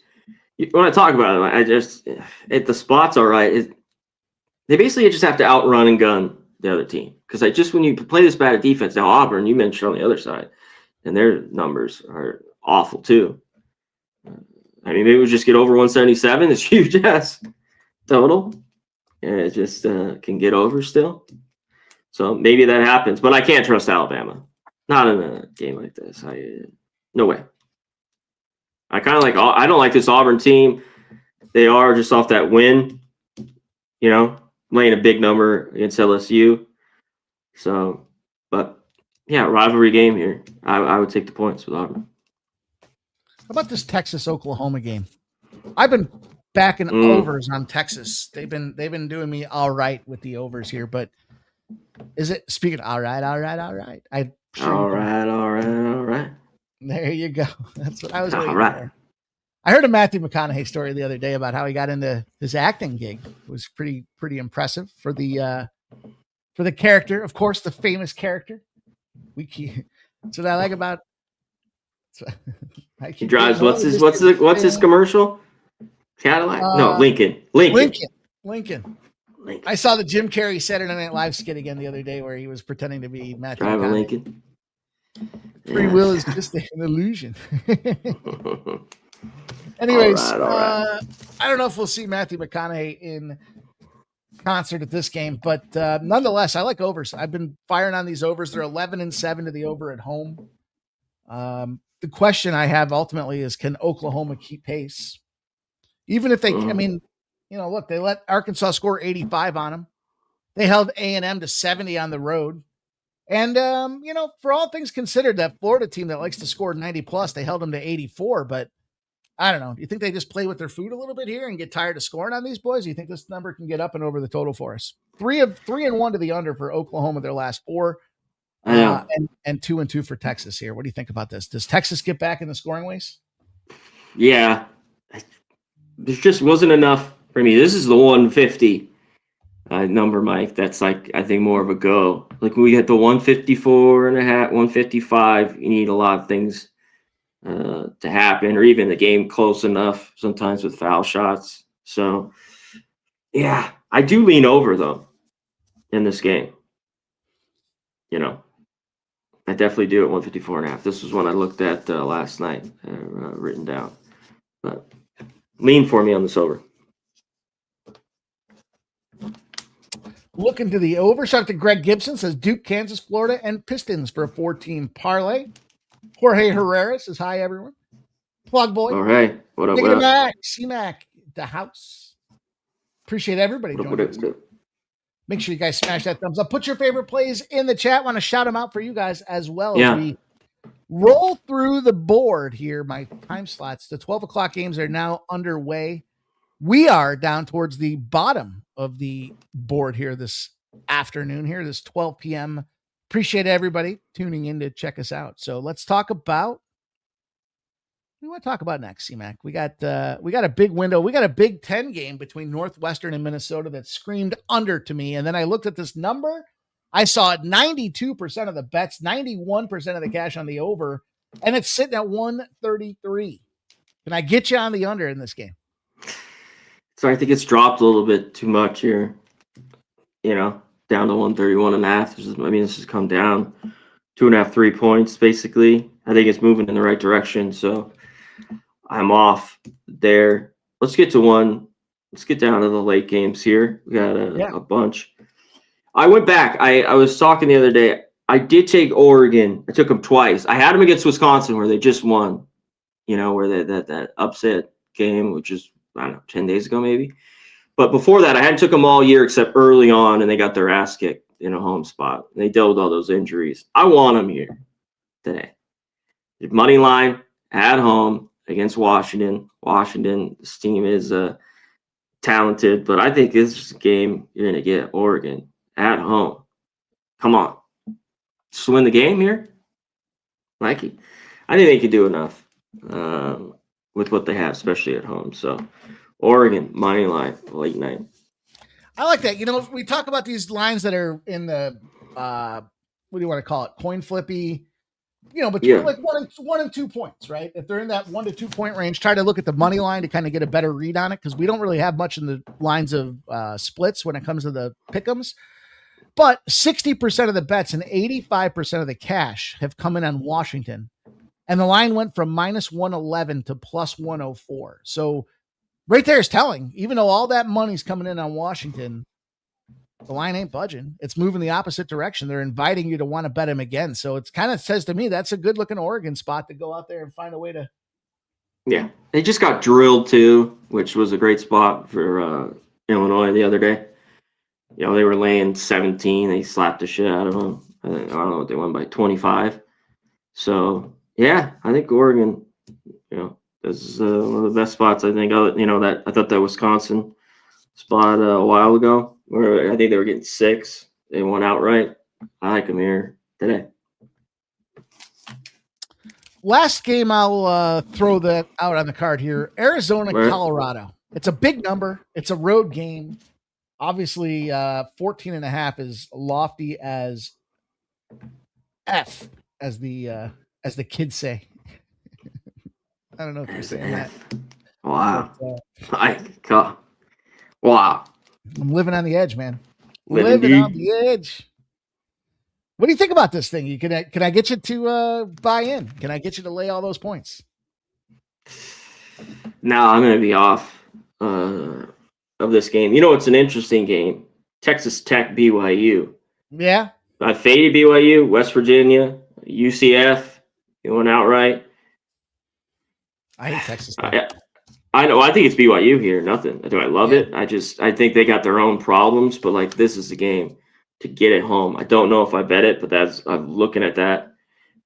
when I talk about it, the spot's all right. They basically just have to outrun and gun the other team because when you play this bad at defense, now Auburn, you mentioned on the other side, and their numbers are awful too. I mean, maybe we just get over 177. It's huge ass total, and it just can get over still. So maybe that happens, but I can't trust Alabama. Not in a game like this. No way. I don't like this Auburn team. They are just off that win, laying a big number against LSU. So, but yeah, rivalry game here. I would take the points with Auburn. How about this Texas-Oklahoma game? I've been backing overs on Texas. They've been doing me all right with the overs here, but is it speaking all right? All right. There you go. That's what I was waiting for. I heard a Matthew McConaughey story the other day about how he got into his acting gig. It was pretty impressive for the character, of course, the famous character. That's what I like about. He drives. What's his commercial? Cadillac? No, Lincoln. I saw the Jim Carrey Saturday Night Live skit again the other day where he was pretending to be Matthew Driving McConaughey. Lincoln. Free will is just an illusion. Anyways, all right. I don't know if we'll see Matthew McConaughey in concert at this game, but nonetheless, I like overs. I've been firing on these overs. They're 11-7 to the over at home. The question I have ultimately is, can Oklahoma keep pace? Even if they, look, they let Arkansas score 85 on them. They held A&M to 70 on the road. And, for all things considered, that Florida team that likes to score 90 plus, they held them to 84. But I don't know. Do you think they just play with their food a little bit here and get tired of scoring on these boys? Do you think this number can get up and over the total for us? 3-1 to the under for Oklahoma, their last 4. And 2-2 for Texas here. What do you think about this? Does Texas get back in the scoring race? Yeah. There just wasn't enough for me. This is the 150 number, Mike. That's I think more of a go. Like when we hit the 154.5, 155, you need a lot of things to happen, or even the game close enough sometimes with foul shots. So, yeah, I do lean over, though, in this game. I definitely do at 154.5. This was one I looked at last night, written down. But lean for me on this over. Looking to the over. Shout out to Greg Gibson. Says Duke, Kansas, Florida, and Pistons for a 4-team parlay. Jorge Herrera says hi, everyone. Plug boy. All right. What up, what up? Mac, C-Mac, the house. Appreciate everybody joining us. Make sure you guys smash that thumbs up. Put your favorite plays in the chat. Want to shout them out for you guys as well as we roll through the board here. My time slots. The 12 o'clock games are now underway. We are down towards the bottom of the board here this afternoon here, this 12 p.m. Appreciate everybody tuning in to check us out. So let's talk about what do we want to talk about next, C-Mac? We got a big window. We got a Big Ten game between Northwestern and Minnesota that screamed under to me. And then I looked at this number. I saw it 92% of the bets, 91% of the cash on the over, and it's sitting at 133. Can I get you on the under in this game? So I think it's dropped a little bit too much here, down to 131.5. This has come down 2.5, 3 points, basically. I think it's moving in the right direction. So I'm off there. Let's get to one. Let's get down to the late games here. We got a bunch. I went back. I was talking the other day. I did take Oregon. I took them twice. I had them against Wisconsin where they just won, where that upset game, which is, 10 days ago maybe. But before that, I hadn't took them all year except early on, and they got their ass kicked in a home spot. They dealt with all those injuries. I want them here today. Money line at home against Washington. This team is talented, but I think this is a game you're going to get Oregon at home. Come on. Just win the game here. Mikey. I think they could do enough with what they have, especially at home. So Oregon, money line, late night. I like that. We talk about these lines that are in the what do you want to call it? Coin flippy, between like 1 and 2 points, right? If they're in that 1 to 2 point range, try to look at the money line to kind of get a better read on it, because we don't really have much in the lines of splits when it comes to the pick'ems. But 60% of the bets and 85% of the cash have come in on Washington. And the line went from minus 111 to plus 104. So right there is telling, even though all that money's coming in on Washington, the line ain't budging. It's moving the opposite direction. They're inviting you to want to bet him again. So it kind of says to me, that's a good looking Oregon spot to go out there and find a way to. Yeah. They just got drilled too, which was a great spot for Illinois the other day. They were laying 17. They slapped the shit out of them. I don't know what they won by 25. So yeah, I think Oregon, this is one of the best spots. I think, that I thought that Wisconsin spot a while ago where I think they were getting 6. They won outright. I like them here today. Last game, I'll throw that out on the card here. Arizona, Colorado. It's a big number. It's a road game. Obviously, 14.5 is lofty as F, as the kids say. I don't know if you're saying that. Wow. But, wow. I'm living on the edge, man. Living on the edge. What do you think about this thing? Can I get you to buy in? Can I get you to lay all those points? No, I'm going to be off of this game. It's an interesting game. Texas Tech, BYU. Yeah. I faded BYU, West Virginia, UCF. You went outright. I hate Texas Tech. I know. I think it's BYU here. Nothing. Do I love it? I think they got their own problems, but this is the game to get it home. I don't know if I bet it, but I'm looking at that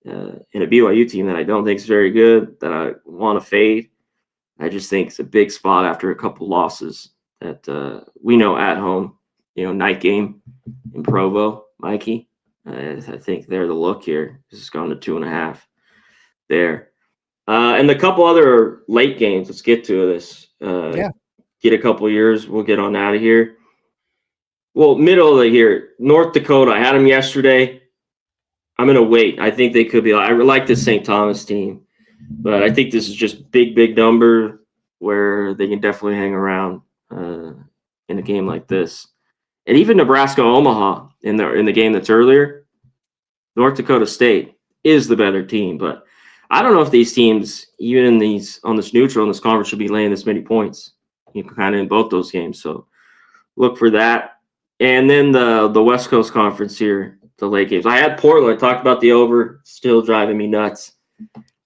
in a BYU team that I don't think is very good, that I want to fade. I just think it's a big spot after a couple losses that we know at home, night game in Provo, Mikey. I think they're the look here. This has gone to 2.5 there. And the couple other late games, let's get to this. Get a couple years. We'll get on out of here. Well, middle of the year, North Dakota. I had them yesterday. I'm going to wait. I think they could be. I like the St.Thomas team, but I think this is just big number where they can definitely hang around in a game like this. And even Nebraska-Omaha in the game that's earlier, North Dakota State is the better team. But I don't know if these teams, even on this neutral in this conference, should be laying this many points. Kind of in both those games. So look for that. And then the West Coast Conference here, the late games. I had Portland. I talked about the over. Still driving me nuts.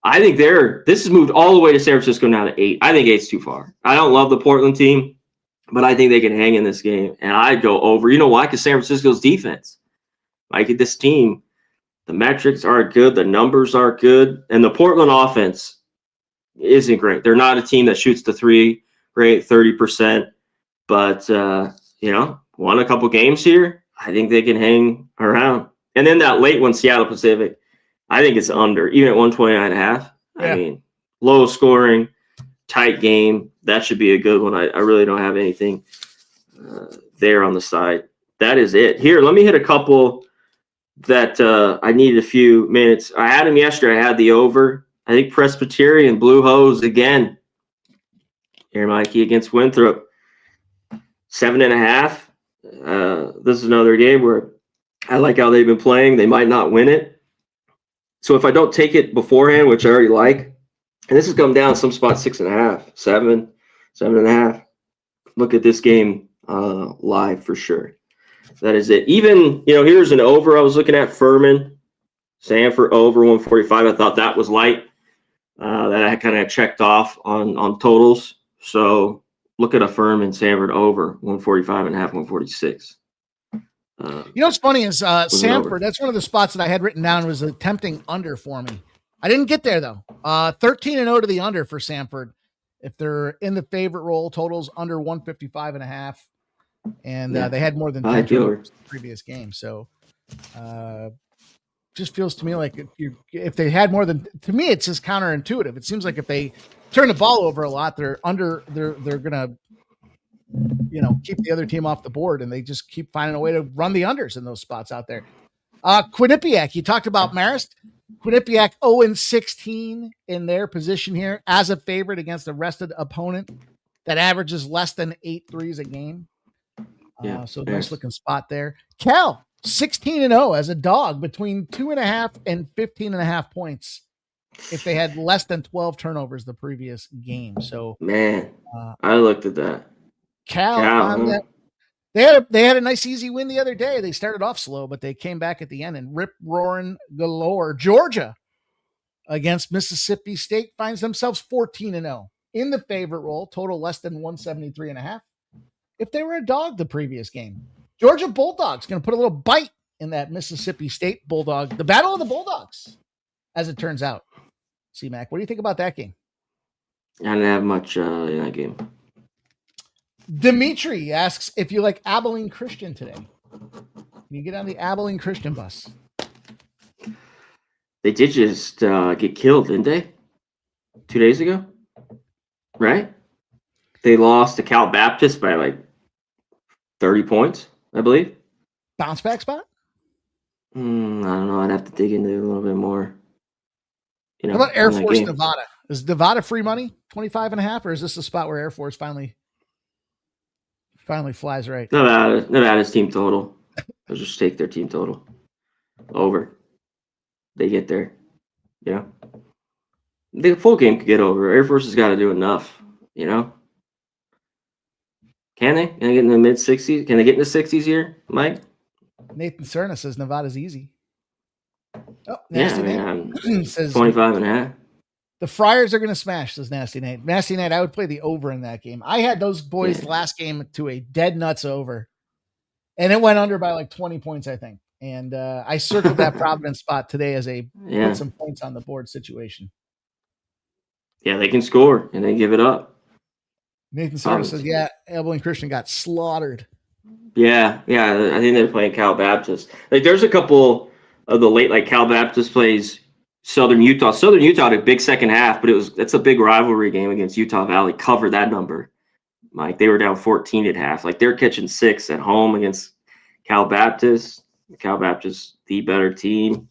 I think this has moved all the way to San Francisco now to 8. I think 8's too far. I don't love the Portland team, but I think they can hang in this game. And I'd go over. You know why? Because San Francisco's defense. This team, the metrics are good. The numbers are good. And the Portland offense isn't great. They're not a team that shoots the 3 great, 30%. But, won a couple games here. I think they can hang around. And then that late one, Seattle Pacific, I think it's under, even at 129.5. Yeah. I mean, low scoring, tight game. That should be a good one. I really don't have anything there on the side. That is it. Here, let me hit a couple that I needed a few minutes. I had them yesterday. I had the over. I think Presbyterian, Blue Hose again. Here, Mikey, against Winthrop. 7.5. This is another game where I like how they've been playing. They might not win it. So if I don't take it beforehand, which I already like, and this has come down some spots 6.5, 7, 7.5. Look at this game live for sure. That is it. Even, here's an over I was looking at. Furman, Sanford over 145. I thought that was light. That I kind of checked off on totals. So look at a Furman Sanford over 145.5, 146. What's funny is Sanford, that's one of the spots that I had written down was a tempting under for me. I didn't get there though. 13-0 to the under for Sanford. If they're in the favorite role, totals under 155.5. And they had more than 10 turnovers in the previous game. So just feels to me like if they had more than, to me, it's just counterintuitive. It seems like if they turn the ball over a lot, they're going to, keep the other team off the board, and they just keep finding a way to run the unders in those spots out there. Quinnipiac, you talked about Marist. Quinnipiac 0-16 in their position here as a favorite against the rested opponent that averages less than 8 threes a game. So nice looking spot there. Cal 16-0 as a dog between 2.5 and 15.5 points if they had less than 12 turnovers the previous game. So man, I looked at that. Cal They had a nice easy win the other day. They started off slow, but they came back at the end and rip roaring galore. Georgia against Mississippi State finds themselves 14-0 in the favorite role, total less than 173.5. If they were a dog the previous game, Georgia Bulldogs going to put a little bite in that Mississippi State Bulldog, the battle of the Bulldogs, as it turns out. C-Mac, what do you think about that game? I didn't have much in that game. Dimitri asks if you like Abilene Christian today. Can you get on the Abilene Christian bus? They did just get killed, didn't they? 2 days ago? Right? They lost to Cal Baptist by like 30 points, I believe. Bounce back spot? I don't know. I'd have to dig into it a little bit more. How about Air Force Nevada? Is Nevada free money, 25.5, or is this the spot where Air Force finally flies right? Nevada's team total. I'll just take their team total over. They get there. The full game could get over. Air Force has got to do enough. Can they? Can they get in the mid-60s? Can they get in the 60s here, Mike? Nathan Cerna says Nevada's easy. Oh, Nasty Nate says 25.5. The Friars are going to smash, says Nasty Nate. Nasty Nate, I would play the over in that game. I had those boys last game to a dead nuts over, and it went under by like 20 points, I think. And I circled that Providence spot today as a put some points on the board situation. Yeah, they can score, and they give it up. Nathan Sarver says, Abilene Christian got slaughtered. Yeah, I think they're playing Cal Baptist. Like, there's a couple of the late, like Cal Baptist plays Southern Utah. Southern Utah had a big second half, but it's a big rivalry game against Utah Valley. Covered that number. Like, they were down 14 at half. Like, they're catching 6 at home against Cal Baptist. Cal Baptist, the better team.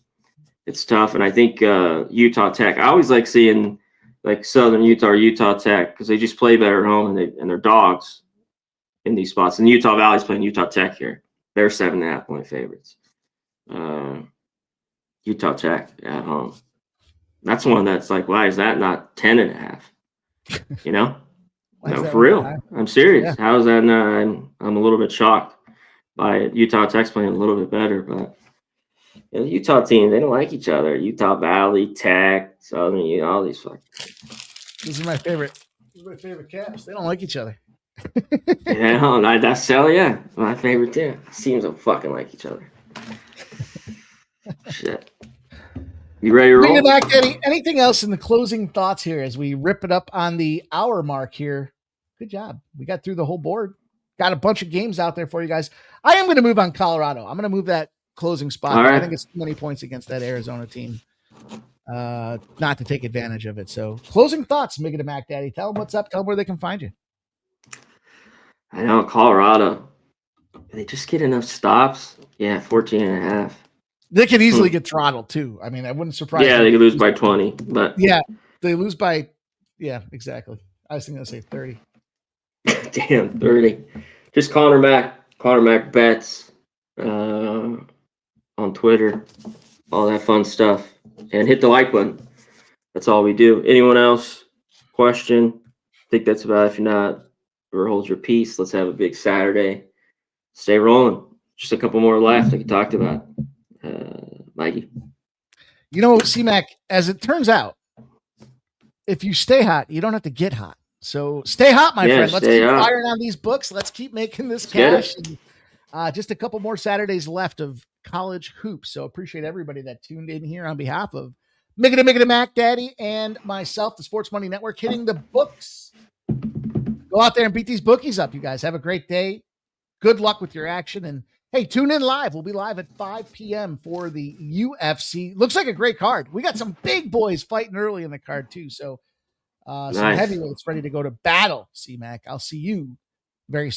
It's tough. And I think Utah Tech, I always like seeing like Southern Utah or Utah Tech because they just play better at home and they're dogs in these spots. And Utah Valley's playing Utah Tech here. They're 7.5 point favorites. Utah Tech at home. That's one that's like, why is that not 10.5? No, for real. I'm serious. Yeah. How is that not? I'm a little bit shocked by it. Utah Tech's playing a little bit better, but the Utah team, they don't like each other. Utah Valley, Tech, Southern, all these fucking. This is my favorite. This is my favorite cast. They don't like each other. That's my favorite too. Seems to fucking like each other. Shit. You ready to roll? Bring it back, Eddie. Anything else in the closing thoughts here as we rip it up on the hour mark here? Good job. We got through the whole board. Got a bunch of games out there for you guys. I am going to move on Colorado. I'm going to move that closing spot. Right. I think it's too many points against that Arizona team not to take advantage of it. So closing thoughts, Miggy to Mac Daddy. Tell them what's up. Tell them where they can find you. I know Colorado. They just get enough stops. 14.5. They could easily get throttled too. I mean, I wouldn't surprise me. Yeah, they could lose by 20, but they lose by exactly. I was going to say 30. Damn, 30. Just Connor Mac bets on Twitter, all that fun stuff, and hit the like button. That's all we do. Anyone else? Question? I think that's about it. If you're not, or hold your peace. Let's have a big Saturday. Stay rolling. Just a couple more left like you talked about. Mikey. C-Mac, as it turns out, if you stay hot, you don't have to get hot. So stay hot, my friend. Let's keep firing on these books. Let's keep making this cash. And, just a couple more Saturdays left of college hoops. So appreciate everybody that tuned in here on behalf of Miggy to Mac Daddy and myself, the Sports Money Network, hitting the books. Go out there and beat these bookies up, you guys. Have a great day. Good luck with your action. And hey, tune in live. We'll be live at 5 p.m. for the UFC. Looks like a great card. We got some big boys fighting early in the card too. So some heavyweights ready to go to battle, C-Mac. I'll see you very soon.